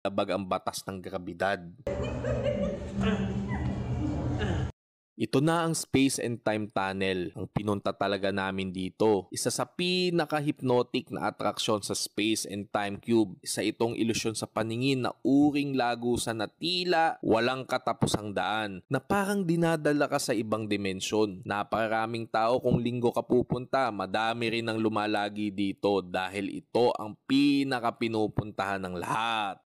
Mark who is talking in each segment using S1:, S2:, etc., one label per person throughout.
S1: labag ang batas ng grabidad. Ito na ang Space and Time Tunnel. Ang pinunta talaga namin dito. Isa sa pinaka-hypnotic na atraksyon sa Space and Time Cube. Isa itong ilusyon sa paningin na uring lagusan na tila walang katapusang daan. Na parang dinadala ka sa ibang dimensyon. Napakaraming tao kung linggo ka pupunta. Madami rin ang lumalagi dito dahil ito ang pinaka-pinupuntahan ng lahat.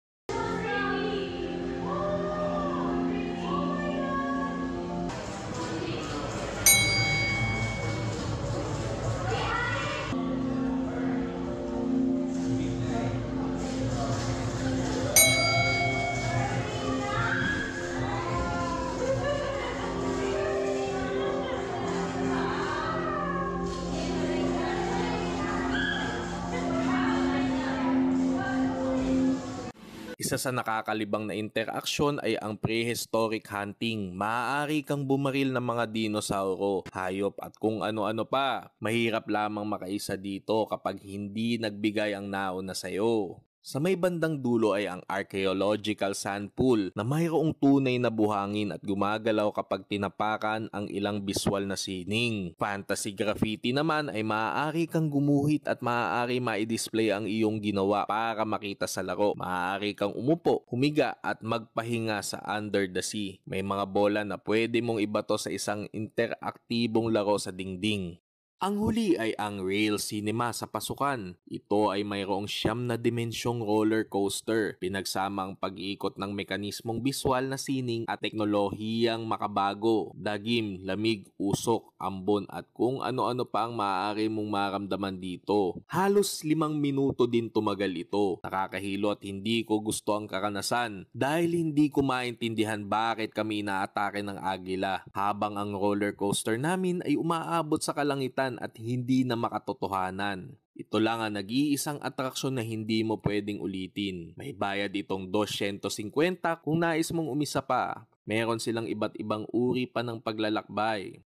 S1: Isa sa nakakalibang na interaksyon ay ang prehistoric hunting. Maaari kang bumaril ng mga dinosauro, hayop at kung ano-ano pa. Mahirap lamang makaisa dito kapag hindi nagbigay ang nauna sa'yo. Sa may bandang dulo ay ang archaeological sand pool na mayroong tunay na buhangin at gumagalaw kapag tinapakan ang ilang biswal na sining. Fantasy graffiti naman ay maaari kang gumuhit at maaari ma-display ang iyong ginawa para makita sa laro. Maaari kang umupo, humiga at magpahinga sa Under the Sea. May mga bola na pwede mong ibato sa isang interaktibong laro sa dingding. Ang huli ay ang Rail Cinema sa pasukan. Ito ay mayroong 9 na dimensyong roller coaster. Pinagsama ang pag-iikot ng mekanismong biswal na sining at teknolohiyang makabago. Dagim, lamig, usok, ambon at kung ano-ano pa ang maaari mong maramdaman dito. Halos 5 minuto din tumagal ito. Nakakahilo at hindi ko gusto ang karanasan dahil hindi ko maintindihan bakit kami inaatake ng agila habang ang roller coaster namin ay umaabot sa kalangitan at hindi na makatotohanan. Ito lang ang nag-iisang atraksyon na hindi mo pwedeng ulitin. May bayad itong 250 kung nais mong umisa pa. Meron silang iba't ibang uri pa ng paglalakbay.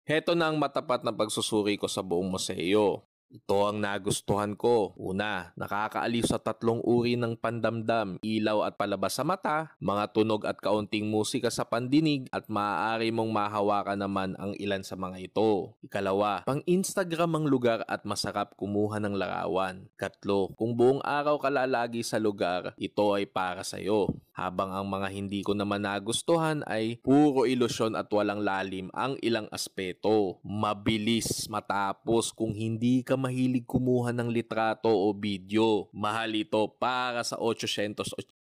S1: Heto na ang matapat na pagsusuri ko sa buong museo. Ito ang nagustuhan ko. Una, nakakaaliw sa 3 uri ng pandamdam, ilaw at palabas sa mata, mga tunog at kaunting musika sa pandinig at maaari mong mahawakan naman ang ilan sa mga ito. Ikalawa, pang-Instagram ang lugar at masarap kumuha ng larawan. Katlo, kung buong araw ka lalagi sa lugar, ito ay para sa'yo. Habang ang mga hindi ko naman nagustuhan ay puro ilusyon at walang lalim ang ilang aspeto. Mabilis matapos kung hindi ka mahilig kumuha ng litrato o video. Mahal ito para sa 880